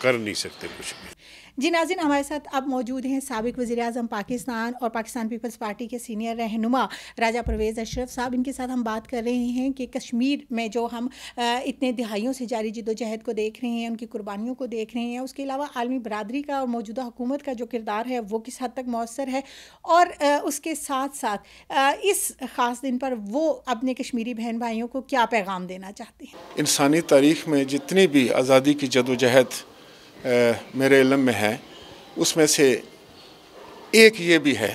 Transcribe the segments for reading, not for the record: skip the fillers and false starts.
کر نہیں سکتے کچھ بھی۔ جی ناظرین، ہمارے ساتھ اب موجود ہیں سابق وزیر اعظم پاکستان اور پاکستان پیپلز پارٹی کے سینئر رہنما راجہ پرویز اشرف صاحب۔ ان کے ساتھ ہم بات کر رہے ہیں کہ کشمیر میں جو ہم اتنے دہائیوں سے جاری جد و جہد کو دیکھ رہے ہیں، ان کی قربانیوں کو دیکھ رہے ہیں، اس کے علاوہ عالمی برادری کا اور موجودہ حکومت کا جو کردار ہے وہ کس حد تک مؤثر ہے، اور اس کے ساتھ ساتھ اس خاص دن پر وہ اپنے کشمیری بہن بھائیوں کو کیا پیغام دینا چاہتے ہیں۔ انسانی تاریخ میں جتنی بھی آزادی کی جد و جہد میرے علم میں ہے، اس میں سے ایک یہ بھی ہے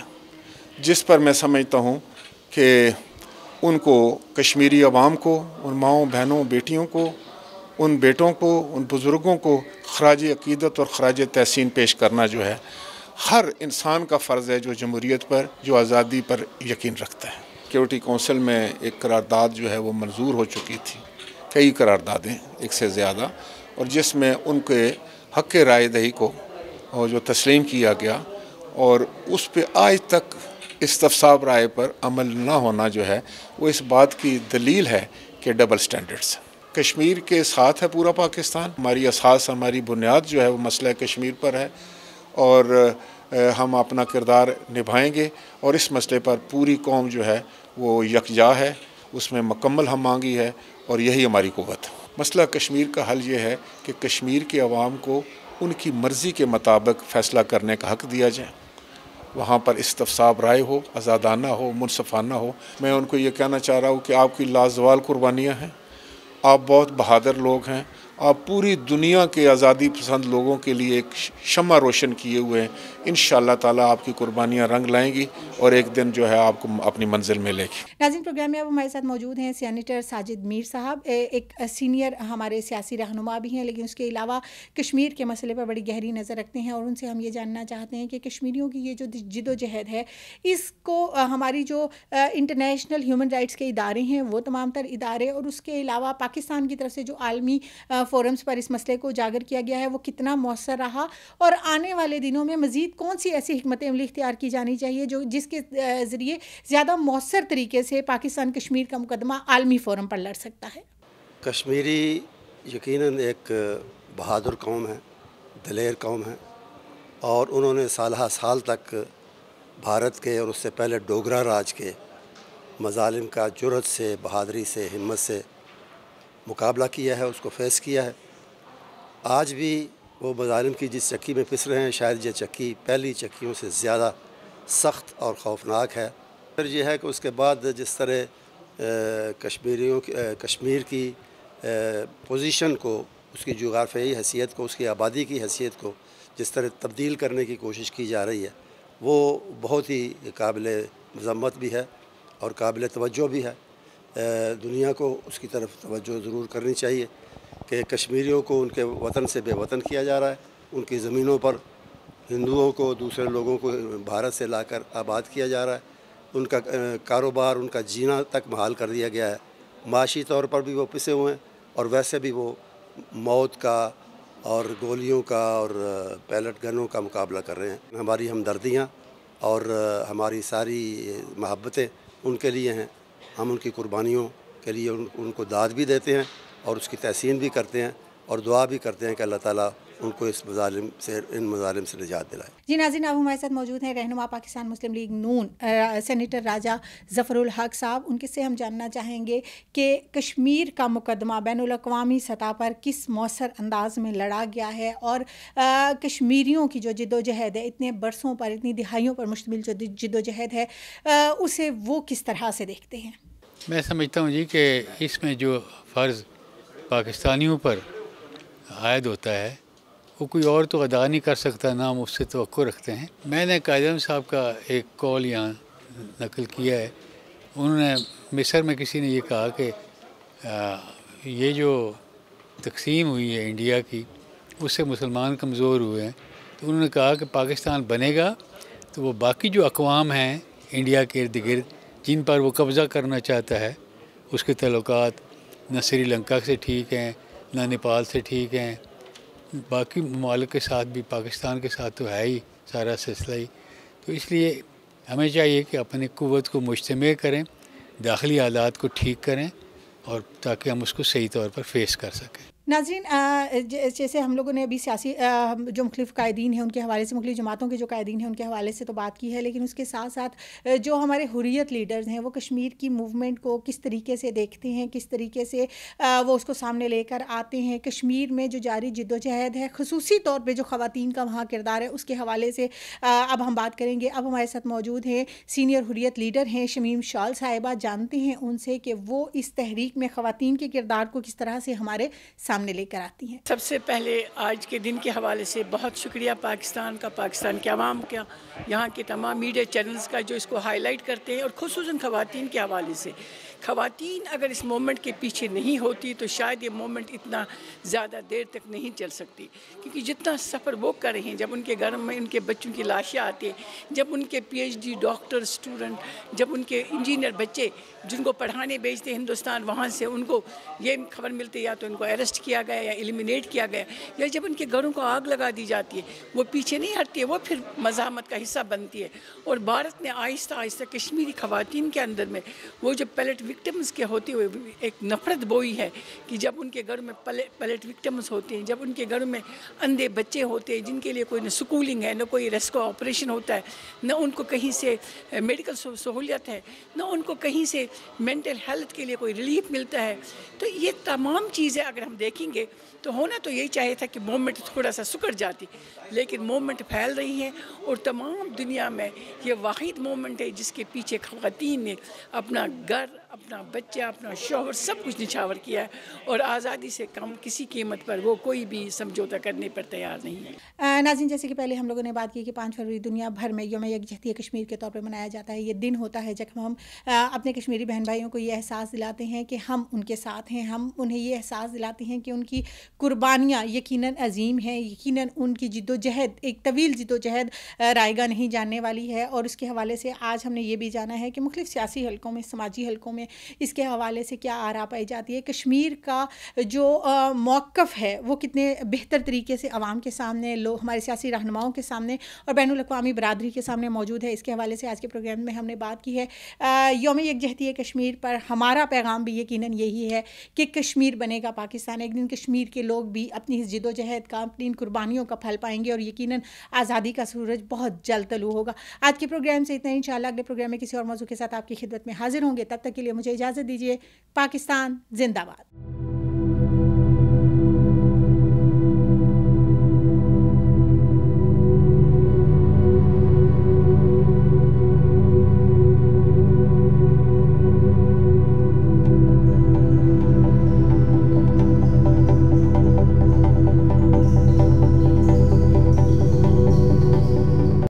جس پر میں سمجھتا ہوں کہ ان کو، کشمیری عوام کو، ان ماؤں بہنوں بیٹیوں کو، ان بیٹوں کو، ان بزرگوں کو خراج عقیدت اور خراج تحسین پیش کرنا جو ہے ہر انسان کا فرض ہے جو جمہوریت پر، جو آزادی پر یقین رکھتا ہے۔ سیکیورٹی کونسل میں ایک قرارداد جو ہے وہ منظور ہو چکی تھی، کئی قراردادیں، ایک سے زیادہ، اور جس میں ان کے حق رائے دہی کو اور جو تسلیم کیا گیا، اور اس پہ آج تک استصواب رائے پر عمل نہ ہونا جو ہے وہ اس بات کی دلیل ہے کہ ڈبل سٹینڈرڈز۔ کشمیر کے ساتھ ہے پورا پاکستان، ہماری اساس، ہماری بنیاد جو ہے وہ مسئلہ کشمیر پر ہے، اور ہم اپنا کردار نبھائیں گے، اور اس مسئلے پر پوری قوم جو ہے وہ یکجا ہے، اس میں مکمل ہم آہنگی ہے، اور یہی ہماری قوت ہے۔ مسئلہ کشمیر کا حل یہ ہے کہ کشمیر کے عوام کو ان کی مرضی کے مطابق فیصلہ کرنے کا حق دیا جائے، وہاں پر استصواب رائے ہو، آزادانہ ہو، منصفانہ ہو۔ میں ان کو یہ کہنا چاہ رہا ہوں کہ آپ کی لازوال قربانیاں ہیں، آپ بہت بہادر لوگ ہیں، آپ پوری دنیا کے آزادی پسند لوگوں کے لیے ایک شمع روشن کیے ہوئے ہیں۔ انشاءاللہ تعالیٰ آپ کی قربانیاں رنگ لائیں گی، اور ایک دن جو ہے آپ کو اپنی منزل میں لے گی۔ ناظرین، پروگرام میں اب ہمارے ساتھ موجود ہیں سینیٹر ساجد میر صاحب، ایک سینئر ہمارے سیاسی رہنما بھی ہیں، لیکن اس کے علاوہ کشمیر کے مسئلے پر بڑی گہری نظر رکھتے ہیں، اور ان سے ہم یہ جاننا چاہتے ہیں کہ کشمیریوں کی یہ جو جد و جہد ہے، اس کو ہماری جو انٹرنیشنل ہیومن رائٹس کے ادارے ہیں، وہ تمام تر ادارے، اور اس کے علاوہ پاکستان کی طرف سے جو عالمی فورمز پر اس مسئلے کو اجاگر کیا گیا ہے وہ کتنا مؤثر رہا، اور آنے والے دنوں میں مزید کون سی ایسی حکمت عملی اختیار کی جانی چاہیے جس کے ذریعے زیادہ مؤثر طریقے سے پاکستان کشمیر کا مقدمہ عالمی فورم پر لڑ سکتا ہے۔ کشمیری یقیناً ایک بہادر قوم ہے، دلیر قوم ہے، اور انہوں نے سالہ سال تک بھارت کے اور اس سے پہلے ڈوگرا راج کے مظالم کا جرأت سے، بہادری سے، ہمت سے مقابلہ کیا ہے، اس کو فیس کیا ہے۔ آج بھی وہ مظالم کی جس چکی میں پس رہے ہیں، شاید یہ چکی پہلی چکیوں سے زیادہ سخت اور خوفناک ہے۔ پھر یہ ہے کہ اس کے بعد جس طرح کشمیر کی پوزیشن کو، اس کی جغرافیائی حیثیت کو، اس کی آبادی کی حیثیت کو جس طرح تبدیل کرنے کی کوشش کی جا رہی ہے، وہ بہت ہی قابل مذمت بھی ہے اور قابل توجہ بھی ہے۔ دنیا کو اس کی طرف توجہ ضرور کرنی چاہیے کہ کشمیریوں کو ان کے وطن سے بے وطن کیا جا رہا ہے، ان کی زمینوں پر ہندوؤں کو، دوسرے لوگوں کو بھارت سے لا کر آباد کیا جا رہا ہے، ان کا کاروبار، ان کا جینا تک محال کر دیا گیا ہے۔ معاشی طور پر بھی وہ پسے ہوئے ہیں، اور ویسے بھی وہ موت کا اور گولیوں کا اور پیلٹ گنوں کا مقابلہ کر رہے ہیں۔ ہماری ہمدردیاں اور ہماری ساری محبتیں ان کے لیے ہیں، ہم ان کی قربانیوں کے لیے ان کو داد بھی دیتے ہیں اور اس کی تحسین بھی کرتے ہیں، اور دعا بھی کرتے ہیں کہ اللہ تعالیٰ ان کو ان مظالم سے نجات دلائے۔ جی ناظرین، اب ہمارے ساتھ موجود ہیں رہنما پاکستان مسلم لیگ نون سینیٹر راجہ ظفر الحق صاحب۔ ان کے سے ہم جاننا چاہیں گے کہ کشمیر کا مقدمہ بین الاقوامی سطح پر کس مؤثر انداز میں لڑا گیا ہے، اور کشمیریوں کی جو جد و جہد ہے، اتنے برسوں پر، اتنی دہائیوں پر مشتمل جو جد و جہد ہے، اسے وہ کس طرح سے دیکھتے ہیں؟ میں سمجھتا ہوں جی کہ اس میں جو فرض پاکستانیوں پر عائد ہوتا ہے وہ کوئی اور تو ادا نہیں کر سکتا، نہ ہم اس سے توقع رکھتے ہیں۔ میں نے قائد اعظم صاحب کا ایک کال یہاں نقل کیا ہے، انہوں نے مصر میں کسی نے یہ کہا کہ یہ جو تقسیم ہوئی ہے انڈیا کی، اس سے مسلمان کمزور ہوئے ہیں، تو انہوں نے کہا کہ پاکستان بنے گا تو وہ باقی جو اقوام ہیں انڈیا کے ارد گرد جن پر وہ قبضہ کرنا چاہتا ہے، اس کے تعلقات نہ سری لنکا سے ٹھیک ہیں، نہ نیپال سے ٹھیک ہیں، باقی ممالک کے ساتھ بھی، پاکستان کے ساتھ تو ہے ہی سارا سلسلہ ہی۔ تو اس لیے ہمیں چاہیے کہ اپنی قوت کو مجتمع کریں، داخلی حالات کو ٹھیک کریں، اور تاکہ ہم اس کو صحیح طور پر فیس کر سکیں۔ ناظرین، جیسے ہم لوگوں نے ابھی سیاسی جو مختلف قائدین ہیں ان کے حوالے سے، مختلف جماعتوں کے جو قائدین ہیں ان کے حوالے سے تو بات کی ہے، لیکن اس کے ساتھ ساتھ جو ہمارے حریت لیڈرز ہیں وہ کشمیر کی موومنٹ کو کس طریقے سے دیکھتے ہیں، کس طریقے سے وہ اس کو سامنے لے کر آتے ہیں، کشمیر میں جو جاری جد و جہد ہے، خصوصی طور پہ جو خواتین کا وہاں کردار ہے اس کے حوالے سے اب ہم بات کریں گے۔ اب ہمارے ساتھ موجود ہیں سینئر حریت لیڈر ہیں شمیم شال صاحبہ، جانتے ہیں ان سے کہ وہ اس تحریک میں خواتین کے کردار کو کس طرح سے ہمارے سامنے لے کر آتی ہیں۔ سب سے پہلے آج کے دن کے حوالے سے بہت شکریہ پاکستان کا، پاکستان کے عوام کا، یہاں کے تمام میڈیا چینلز کا جو اس کو ہائی لائٹ کرتے ہیں، اور خصوصاً خواتین کے حوالے سے۔ خواتین اگر اس مومنٹ کے پیچھے نہیں ہوتی تو شاید یہ مومنٹ اتنا زیادہ دیر تک نہیں چل سکتی، کیونکہ جتنا سفر وہ کر رہے ہیں، جب ان کے گھر میں ان کے بچوں کی لاشیں آتی ہیں، جب ان کے P H D doctor student, جب ان کے انجینئر بچے جن کو پڑھانے بھیجتے ہیں ہندوستان، وہاں سے ان کو یہ خبر ملتی ہے یا تو ان کو اریسٹ کیا گیا یا ایلیمینیٹ کیا گیا، یا جب ان کے گھروں کو آگ لگا دی جاتی ہے، وہ پیچھے نہیں ہٹتی ہے، وہ پھر مزاحمت کا حصہ بنتی ہے۔ اور بھارت نے آہستہ آہستہ کشمیری خواتین کے اندر میں وہ جو پیلٹ وکٹمز کے ہوتے ہوئے ایک نفرت بوئی ہے کہ جب ان کے گھروں میں پیلٹ وکٹمز ہوتے ہیں، جب ان کے گھروں میں اندھے بچے ہوتے ہیں جن کے لیے کوئی نہ سکولنگ ہے، نہ کوئی ریسکیو آپریشن ہوتا ہے، نہ ان کو کہیں سے میڈیکل سہولیت ہے، نہ ان کو کہیں سے مینٹل ہیلتھ کے لیے کوئی ریلیف ملتا ہے، تو یہ تمام چیزیں اگر ہم دیکھیں گے تو ہونا تو یہی چاہیے تھا کہ موومنٹ تھوڑا سا سکڑ جاتی، لیکن موومنٹ پھیل رہی ہے، اور تمام دنیا میں یہ واحد موومنٹ ہے جس کے پیچھے خواتین نے اپنا گھر، اپنا بچہ، اپنا شوہر سب کچھ نچھاور کیا ہے، اور آزادی سے کم کسی قیمت پر وہ کوئی بھی سمجھوتہ کرنے پر تیار نہیں ہے۔ ناظرین، جیسے کہ پہلے ہم لوگوں نے بات کی کہ 5 فروری دنیا بھر میں یوم یکجہتی کشمیر کے طور پر منایا جاتا ہے۔ یہ دن ہوتا ہے جب ہم اپنے کشمیری بہن بھائیوں کو یہ احساس دلاتے ہیں کہ ہم ان کے ساتھ ہیں، ہم انہیں یہ احساس دلاتے ہیں کہ ان کی قربانیاں یقیناً عظیم ہیں، یقیناً ان کی جد و جہد ایک طویل جد و جہد رائے گاہ نہیں جاننے والی ہے۔ اور اس کے حوالے سے آج ہم نے یہ بھی جانا ہے کہ مختلف سیاسی حلقوں میں، سماجی حلقوں میں اس کے حوالے سے کیا آراء پائی جاتی ہے، کشمیر کا جو موقف ہے وہ کتنے بہتر طریقے سے عوام کے سامنے، لوگ ہمارے سیاسی رہنماؤں کے سامنے اور بین الاقوامی برادری کے سامنے موجود ہے۔ اس کے حوالے سے آج کے پروگرام میں ہم نے بات کی ہے۔ یوم یکجہتی کشمیر پر ہمارا پیغام بھی یقیناً یہی ہے کہ کشمیر بنے گا پاکستان، ایک دن کشمیر کے لوگ بھی اپنی اس جد و جہد کا، اپنی ان قربانیوں کا پھل پائیں گے، اور یقیناً آزادی کا سورج بہت جلد طلوع ہوگا۔ آج کے پروگرام سے اتنا ہی، انشاءاللہ اگلے پروگرام میں کسی اور موضوع کے ساتھ آپ کی خدمت میں حاضر ہوں گے۔ تب تک کے لیے مجھے اجازت دیجیے۔ پاکستان زندہ باد۔